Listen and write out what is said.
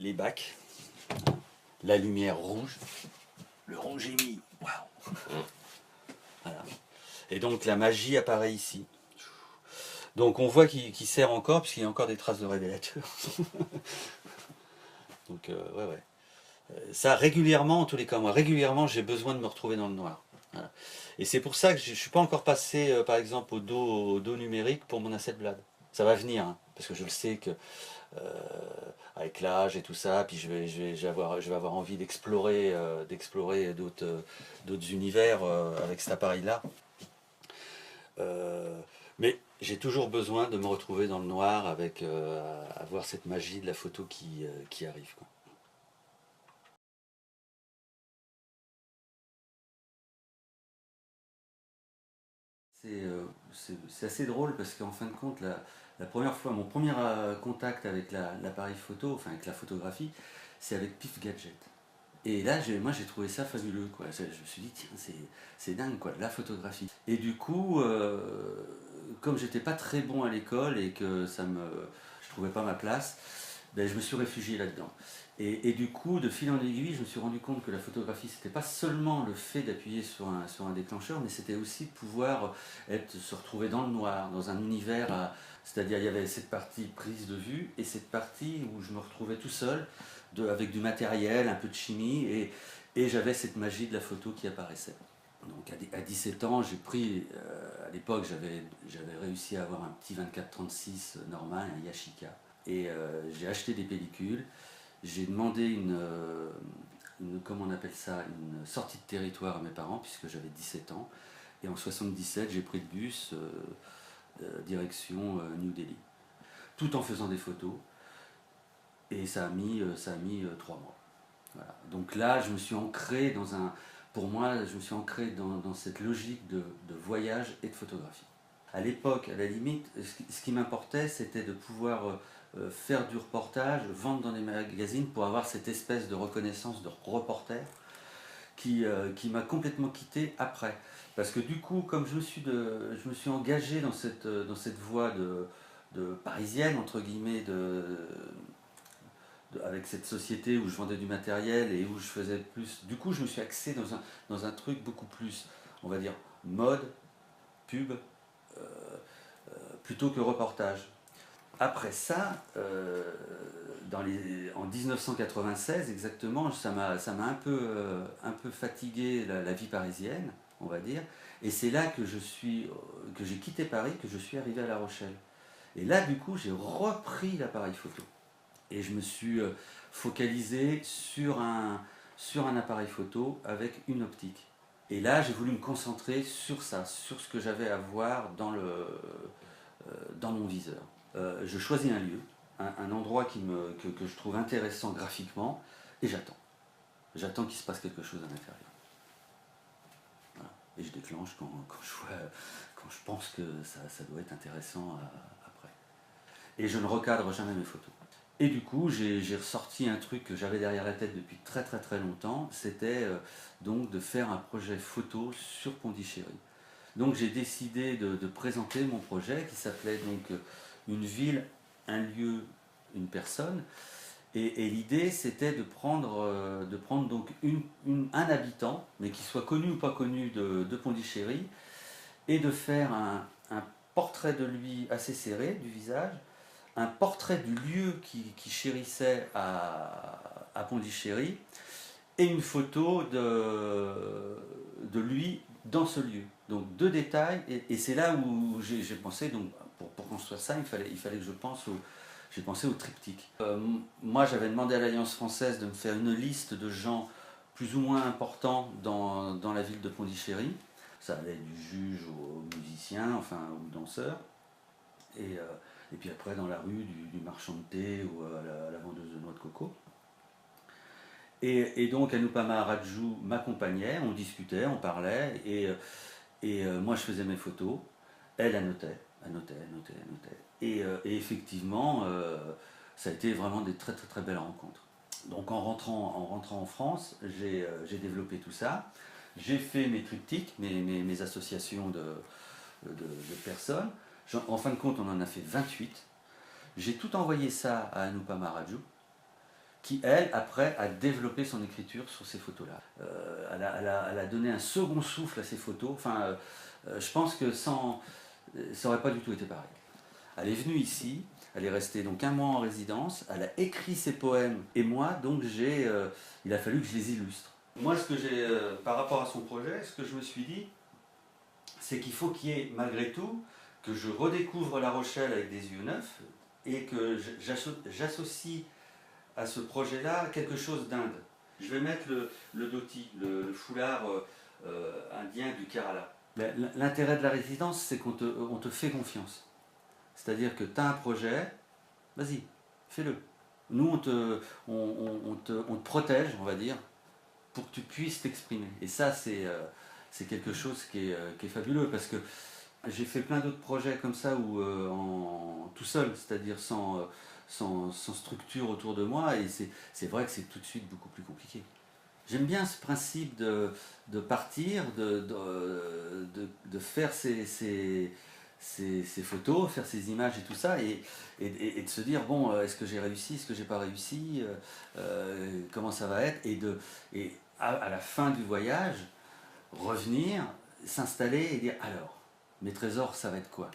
les bacs, la lumière rouge, le rouge est mis, waouh. Voilà. Et donc la magie apparaît ici. Donc on voit qu'il sert encore, puisqu'il y a encore des traces de révélateur. Donc ouais, ouais. Ça régulièrement, en tous les cas, moi régulièrement j'ai besoin de me retrouver dans le noir. Voilà. Et c'est pour ça que je ne suis pas encore passé par exemple au dos numérique pour mon Hasselblad. Ça va venir, hein, parce que je le sais que avec l'âge et tout ça, puis je vais avoir envie d'explorer d'autres univers avec cet appareil-là. Mais j'ai toujours besoin de me retrouver dans le noir avec avoir cette magie de la photo qui arrive, quoi. C'est assez drôle parce qu'en fin de compte, la première fois, mon premier contact avec l'appareil photo, enfin avec la photographie, c'est avec Pif Gadget. Et là, moi j'ai trouvé ça fabuleux, quoi. Je me suis dit, tiens, c'est dingue, quoi, la photographie. Et du coup, comme j'étais pas très bon à l'école et que je trouvais pas ma place, ben, je me suis réfugié là-dedans. Et du coup, de fil en aiguille, je me suis rendu compte que la photographie, c'était pas seulement le fait d'appuyer sur un déclencheur, mais c'était aussi de pouvoir se retrouver dans le noir, dans un univers, c'est-à-dire il y avait cette partie prise de vue et cette partie où je me retrouvais tout seul, avec du matériel, un peu de chimie, et j'avais cette magie de la photo qui apparaissait. Donc à 17 ans, j'ai pris, à l'époque j'avais réussi à avoir un petit 24-36 normal, un Yashica. Et j'ai acheté des pellicules, j'ai demandé comment on appelle ça, une sortie de territoire à mes parents, puisque j'avais 17 ans. Et en 77, j'ai pris le bus direction New Delhi, tout en faisant des photos. Et ça a mis 3 mois. Voilà. Donc là, je me suis ancré pour moi, je me suis ancré dans cette logique de voyage et de photographie. À l'époque, à la limite, ce qui m'importait, c'était de pouvoir faire du reportage, vendre dans des magazines pour avoir cette espèce de reconnaissance de reporter qui m'a complètement quitté après. Parce que du coup, comme je me suis engagé dans cette voie de parisienne, entre guillemets, avec cette société où je vendais du matériel et où je faisais plus. Du coup, je me suis axé dans un truc beaucoup plus, on va dire, mode, pub, plutôt que reportage. Après ça, en 1996 exactement, ça m'a un peu fatigué la vie parisienne, on va dire. Et c'est là que j'ai quitté Paris, que je suis arrivé à La Rochelle. Et là, du coup, j'ai repris l'appareil photo. Et je me suis focalisé sur un appareil photo avec une optique. Et là, j'ai voulu me concentrer sur ça, sur ce que j'avais à voir dans mon viseur. Je choisis un lieu, un endroit que je trouve intéressant graphiquement, et j'attends. J'attends qu'il se passe quelque chose à l'intérieur. Voilà. Et je déclenche quand je pense que ça doit être intéressant après. Et je ne recadre jamais mes photos. Et du coup, j'ai ressorti un truc que j'avais derrière la tête depuis très très très longtemps, c'était donc de faire un projet photo sur Pondichéry. Donc j'ai décidé de présenter mon projet qui s'appelait donc une ville, un lieu, une personne. Et l'idée c'était de prendre donc un habitant, mais qui soit connu ou pas connu de Pondichéry, et de faire un portrait de lui assez serré du visage, un portrait du lieu qui chérissait à Pondichéry, et une photo de lui dans ce lieu. Donc deux détails, et c'est là où j'ai pensé, donc pour construire ça, il fallait que j'ai pensé au triptyque. Moi j'avais demandé à l'Alliance française de me faire une liste de gens plus ou moins importants dans la ville de Pondichéry. Ça allait du juge aux musiciens, enfin aux danseurs. Et puis après dans la rue du marchand de thé ou à la vendeuse de noix de coco. Et donc Anupama Raju m'accompagnait, on discutait, on parlait, et moi je faisais mes photos, elle annotait, annotait, annotait, annotait. Et effectivement, ça a été vraiment des très très très belles rencontres. Donc en rentrant en France, j'ai développé tout ça, j'ai fait mes triptyques, mes associations de personnes. En fin de compte, on en a fait 28. J'ai tout envoyé ça à Anupama Raju, qui, elle, après, a développé son écriture sur ces photos-là. Elle a donné un second souffle à ces photos. Enfin, je pense que sans, ça n'aurait pas du tout été pareil. Elle est venue ici, elle est restée donc un mois en résidence, elle a écrit ses poèmes, et moi, donc, il a fallu que je les illustre. Moi, par rapport à son projet, ce que je me suis dit, c'est qu'il faut qu'il y ait, malgré tout, que je redécouvre La Rochelle avec des yeux neufs, et que j'associe à ce projet-là quelque chose d'Inde. Je vais mettre le dhoti, le foulard indien du Kerala. L'intérêt de la résidence, c'est qu'on te fait confiance. C'est-à-dire que tu as un projet, vas-y, fais-le. Nous, on te protège, on va dire, pour que tu puisses t'exprimer. Et ça, c'est quelque chose qui est fabuleux, parce que j'ai fait plein d'autres projets comme ça, où, tout seul, c'est-à-dire sans structure autour de moi, et c'est vrai que c'est tout de suite beaucoup plus compliqué. J'aime bien ce principe de partir, de faire ces photos, faire ces images et tout ça, et de se dire, bon, est-ce que j'ai réussi, est-ce que j'ai pas réussi, comment ça va être, et à la fin du voyage, revenir, s'installer et dire, alors, mes trésors, ça va être quoi?